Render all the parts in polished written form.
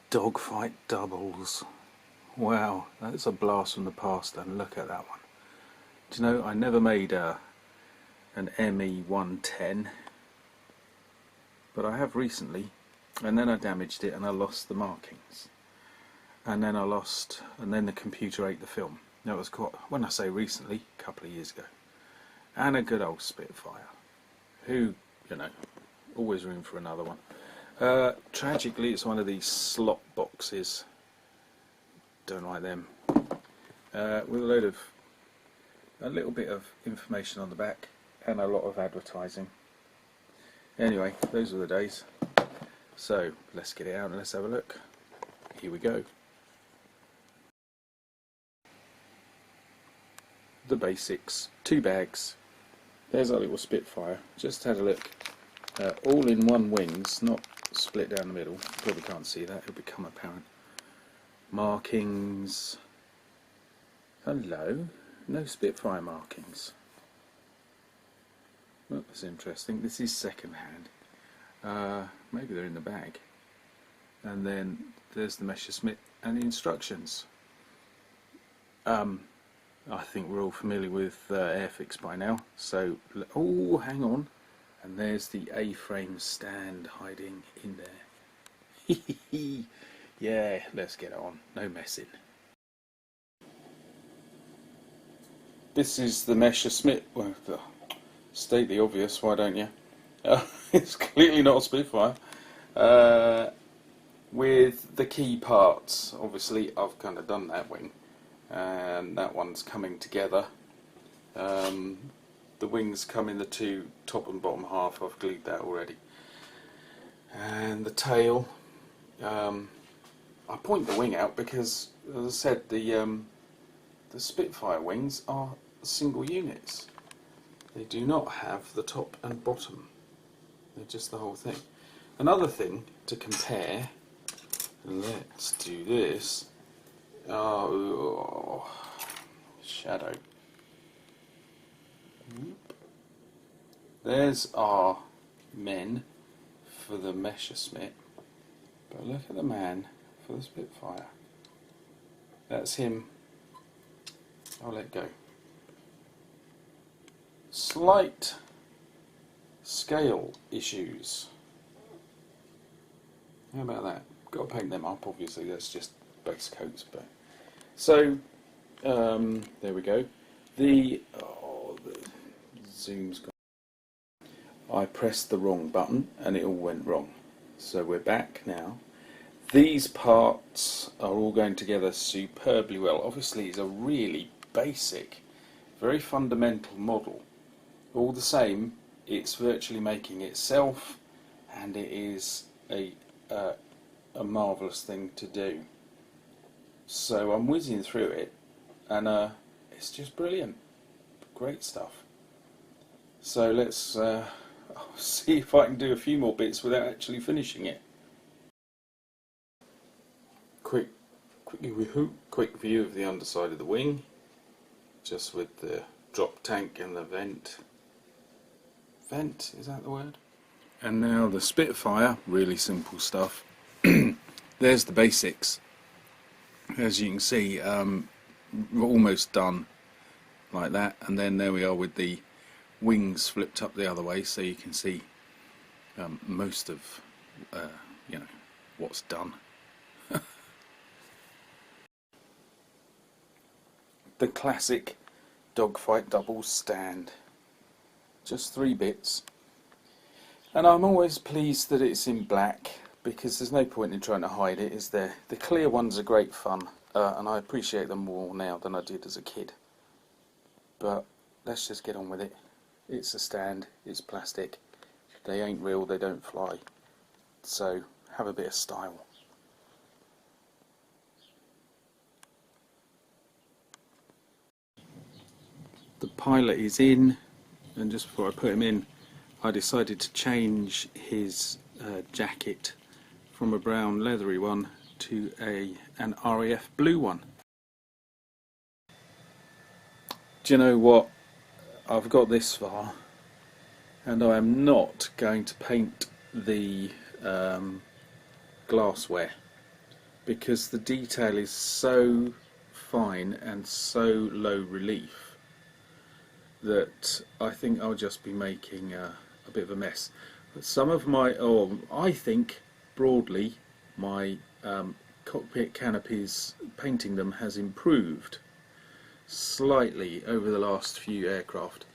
Dogfight doubles. Wow, that's a blast from the past, and look at that one. Do you know, I never made an Me110, but I have recently, and then I damaged it and I lost the markings. And then the computer ate the film. That was quite, when I say recently, a couple of years ago. And a good old Spitfire, who, you know, always room for another one. Tragically, it's one of these slot boxes. Don't like them. With a little bit of information on the back and a lot of advertising. Anyway, those were the days. So let's get it out and let's have a look. Here we go. The basics. 2 bags. There's our little Spitfire. Just had a look. All in one wings, not split down the middle. You probably can't see that, it'll become apparent. Markings. Hello. No Spitfire markings. Oh, that's interesting. This is second hand. Maybe they're in the bag. And then there's the Messerschmitt and the instructions. I think we're all familiar with Airfix by now. So, oh, hang on. And there's the A-frame stand hiding in there. Yeah, let's get on. No messing. This is the Messerschmitt. Well, state the obvious, why don't you? It's clearly not a Spitfire. With the key parts, obviously I've kind of done that wing. And that one's coming together. The wings come in the 2 top and bottom half. I've glued that already. And the tail, I point the wing out because, as I said, the Spitfire wings are single units. They do not have the top and bottom. They're just the whole thing. Another thing to compare, let's do this. Oh, shadow. There's our men for the Messerschmitt, but look at the man for the Spitfire. That's him. I'll let go. Slight scale issues. How about that? Got to paint them up, obviously, that's just base coats, but so there we go. The zoom's gone. I pressed the wrong button and it all went wrong. So we're back now. These parts are all going together superbly well. Obviously it's a really basic, very fundamental model. All the same, it's virtually making itself, and it is a marvellous thing to do. So I'm whizzing through it, and it's just brilliant. Great stuff. So let's see if I can do a few more bits without actually finishing it. Quick view of the underside of the wing, just with the drop tank and the vent. Vent, is that the word? And now the Spitfire, really simple stuff. There's the basics. As you can see, almost done like that, and then there we are with the wings flipped up the other way, so you can see most of you know, what's done. The classic Dogfight double stand, just 3 bits, and I'm always pleased that it's in black, because there's no point in trying to hide it, is there? The clear ones are great fun, and I appreciate them more now than I did as a kid. But let's just get on with it. It's a stand, it's plastic, they ain't real, they don't fly, so have a bit of style. The pilot is in, and just before I put him in, I decided to change his jacket from a brown leathery one to an RAF blue one. Do you know what? I've got this far, and I am not going to paint the glassware. because the detail is so fine and so low relief that I think I'll just be making a bit of a mess. Some of my, I think broadly my cockpit canopies, painting them has improved slightly over the last few aircraft,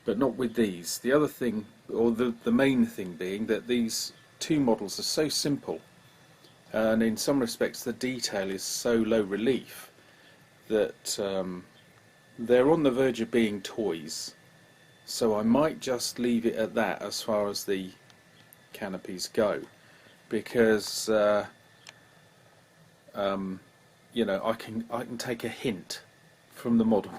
but not with these. The other thing, or the main thing being that these two models are so simple, and in some respects the detail is so low relief that they're on the verge of being toys. So I might just leave it at that as far as the canopies go, because you know, I can take a hint from the model,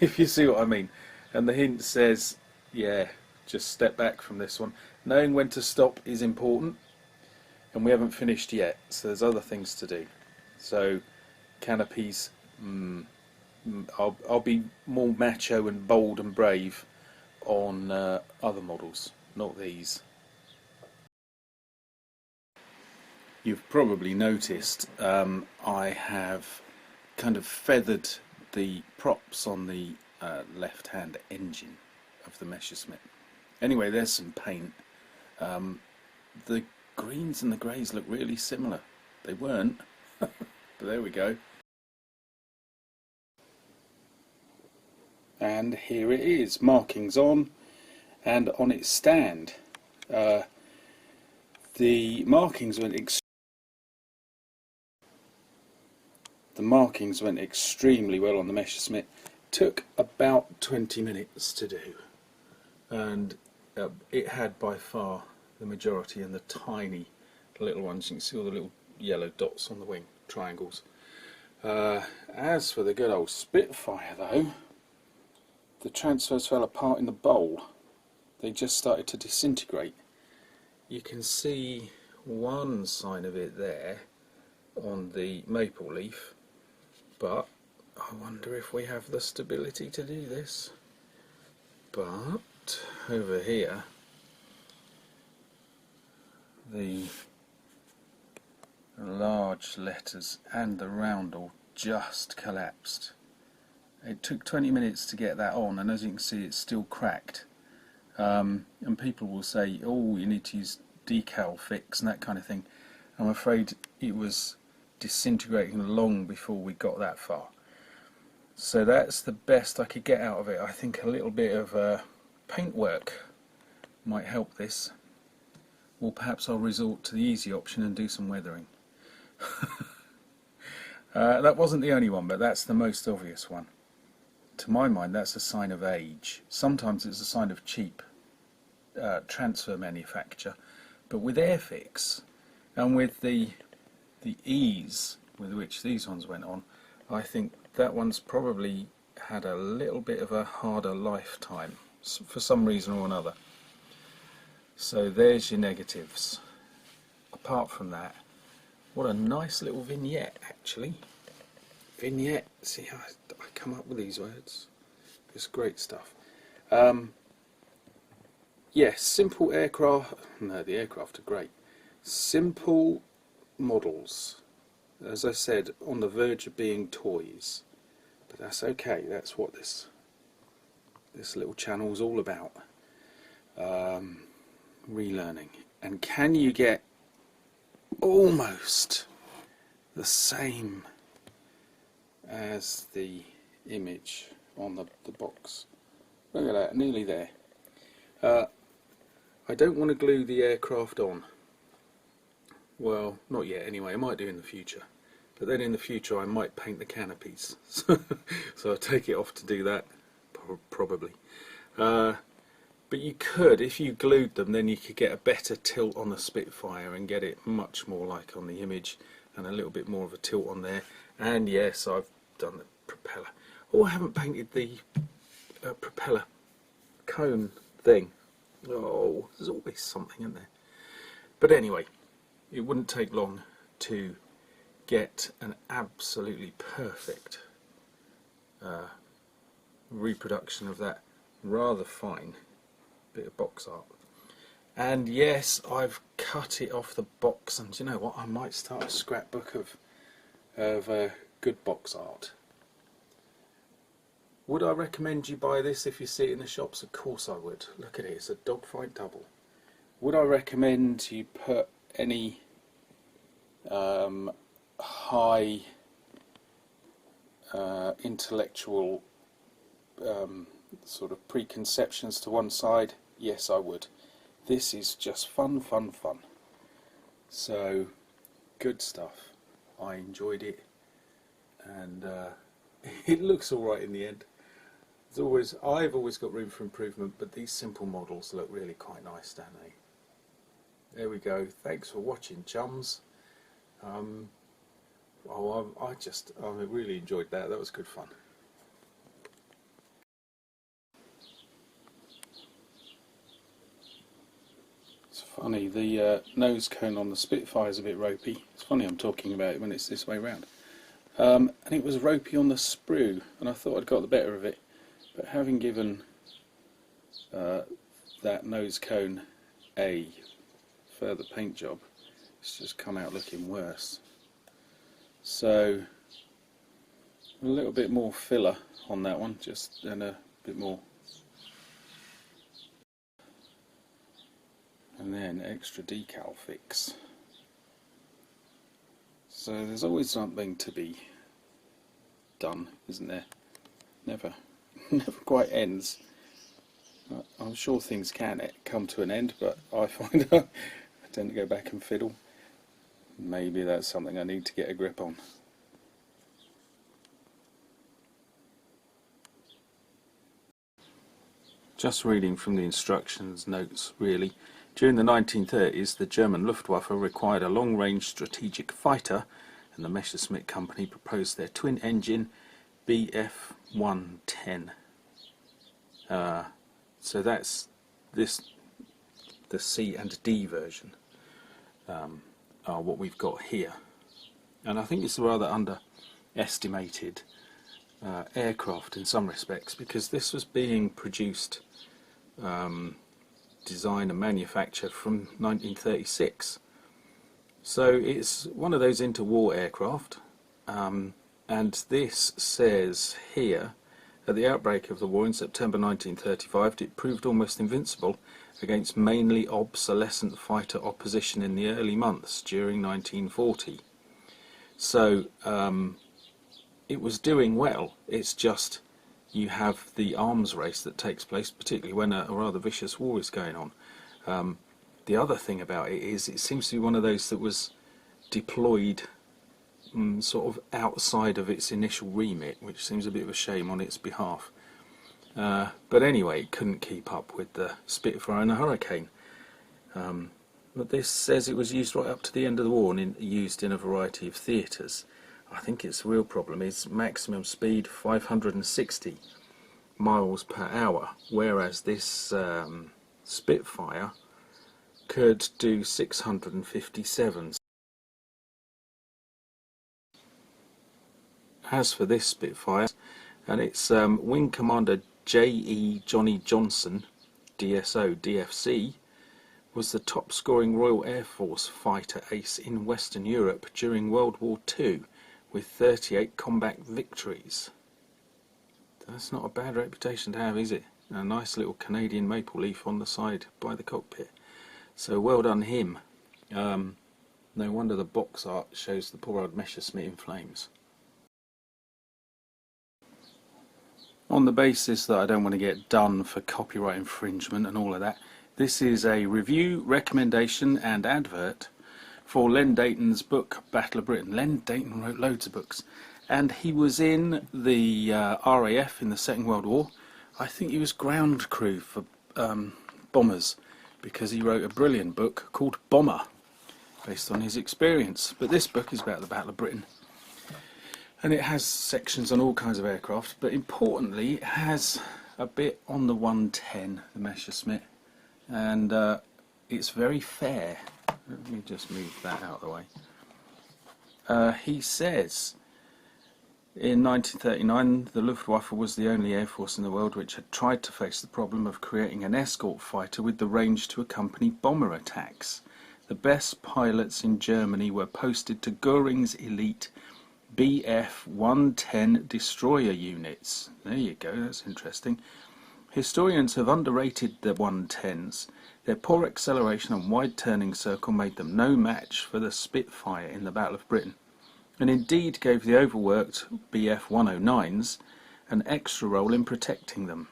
if you see what I mean. And the hint says, yeah, just step back from this one. Knowing when to stop is important, and we haven't finished yet, so there's other things to do. So canopies, I'll be more macho and bold and brave on other models, not these. You've probably noticed I have kind of feathered the props on the left-hand engine of the Messerschmitt. Anyway, there's some paint. The greens and the greys look really similar. They weren't, but there we go. And here it is, markings on and on its stand. The markings went extremely well on the Messerschmitt. Took about 20 minutes to do, and it had by far the majority, and the tiny little ones. You can see all the little yellow dots on the wing, triangles. As for the good old Spitfire though, the transfers fell apart in the bowl. They just started to disintegrate. You can see one sign of it there on the maple leaf, but I wonder if we have the stability to do this. But over here, the large letters and the roundel just collapsed. It took 20 minutes to get that on, and as you can see it's still cracked. And people will say, oh, you need to use decal fix and that kind of thing. I'm afraid it was disintegrating long before we got that far. So that's the best I could get out of it. I think a little bit of paint work might help this, or perhaps I'll resort to the easy option and do some weathering. That wasn't the only one, but that's the most obvious one. To my mind, that's a sign of age. Sometimes it's a sign of cheap transfer manufacture, but with Airfix and with the ease with which these ones went on, I think that one's probably had a little bit of a harder lifetime for some reason or another. So there's your negatives. Apart from that, what a nice little vignette actually. Vignette, see how I come up with these words. It's great stuff. Yes, simple aircraft. No, the aircraft are great. Simple models, as I said, on the verge of being toys. But that's okay. That's what this little channel is all about. Relearning. And can you get almost the same as the image on the box? Look at that, nearly there. I don't want to glue the aircraft on. Well, not yet anyway. I might do in the future. But then in the future I might paint the canopies. So I'll take it off to do that, probably. But you could, if you glued them, then you could get a better tilt on the Spitfire and get it much more like on the image, and a little bit more of a tilt on there. And yes, I've done the propeller. Oh, I haven't painted the propeller cone thing. Oh, there's always something in there. But anyway, it wouldn't take long to get an absolutely perfect reproduction of that rather fine bit of box art. And yes, I've cut it off the box, and do you know what? I might start a scrapbook of good box art. Would I recommend you buy this if you see it in the shops? Of course I would. Look at it, it's a Dogfight double. Would I recommend you put any high intellectual sort of preconceptions to one side? Yes, I would. This is just fun, fun, fun. So, good stuff. I enjoyed it, and it looks alright in the end. I've always got room for improvement, but these simple models look really quite nice, don't they? There we go. Thanks for watching, chums. I really enjoyed that. That was good fun. It's funny, the nose cone on the Spitfire is a bit ropey. It's funny I'm talking about it when it's this way round. And it was ropey on the sprue, and I thought I'd got the better of it. But having given that nose cone a further paint job, it's just come out looking worse. So a little bit more filler on that one, just and a bit more, and then extra decal fix. So there's always something to be done, isn't there? Never quite ends. I'm sure things can come to an end, but I find I tend to go back and fiddle. Maybe that's something I need to get a grip on. Just reading from the instructions notes, really. During the 1930s, the German Luftwaffe required a long-range strategic fighter, and the Messerschmitt company proposed their twin-engine Me110. So that's this. The C and D version are what we've got here, and I think it's a rather underestimated aircraft in some respects, because this was being produced, designed and manufactured from 1936. So it's one of those interwar aircraft, and this says here, at the outbreak of the war in September 1935, it proved almost invincible against mainly obsolescent fighter opposition in the early months during 1940. So it was doing well. It's just you have the arms race that takes place, particularly when a rather vicious war is going on. The other thing about it is it seems to be one of those that was deployed sort of outside of its initial remit, which seems a bit of a shame on its behalf. But anyway, it couldn't keep up with the Spitfire and the Hurricane. But this says it was used right up to the end of the war and used in a variety of theatres. I think its real problem is maximum speed 560 miles per hour, whereas this Spitfire could do 657. As for this Spitfire, and its Wing Commander J.E. Johnny Johnson, DSO DFC, was the top scoring Royal Air Force fighter ace in Western Europe during World War II, with 38 combat victories. That's not a bad reputation to have, is it? A nice little Canadian maple leaf on the side by the cockpit. So well done him. No wonder the box art shows the poor old Messerschmitt in flames. On the basis that I don't want to get done for copyright infringement and all of that, this is a review, recommendation and advert for Len Dayton's book Battle of Britain. Len Dayton wrote loads of books, and he was in the RAF in the Second World War. I think he was ground crew for bombers, because he wrote a brilliant book called Bomber, based on his experience. But this book is about the Battle of Britain. And it has sections on all kinds of aircraft, but importantly it has a bit on the 110, the Messerschmitt, and it's very fair. Let me just move that out of the way. He says In 1939, the Luftwaffe was the only air force in the world which had tried to face the problem of creating an escort fighter with the range to accompany bomber attacks. The best pilots in Germany were posted to Göring's elite Bf-110 destroyer units. There you go, that's interesting. Historians have underrated the 110s. Their poor acceleration and wide turning circle made them no match for the Spitfire in the Battle of Britain, and indeed gave the overworked Bf-109s an extra role in protecting them.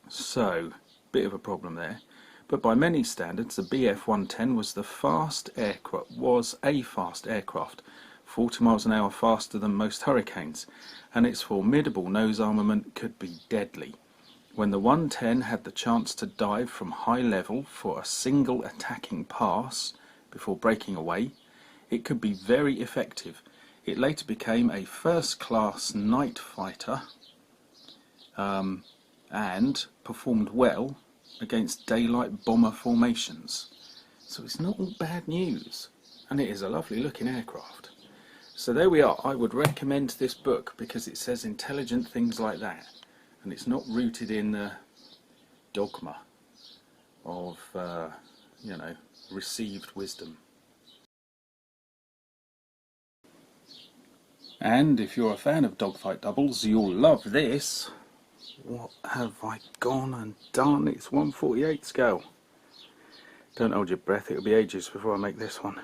So, bit of a problem there. But by many standards, the Bf-110 was a fast aircraft, 40 miles an hour faster than most Hurricanes, and its formidable nose armament could be deadly. When the 110 had the chance to dive from high level for a single attacking pass before breaking away, it could be very effective. It later became a first-class night fighter and performed well against daylight bomber formations. So it's not all bad news, and it is a lovely looking aircraft. So there we are. I would recommend this book because it says intelligent things like that, and it's not rooted in the dogma of received wisdom. And if you're a fan of Dogfight doubles, you'll love this. What have I gone and done? It's 1/48 scale. Don't hold your breath, it'll be ages before I make this one.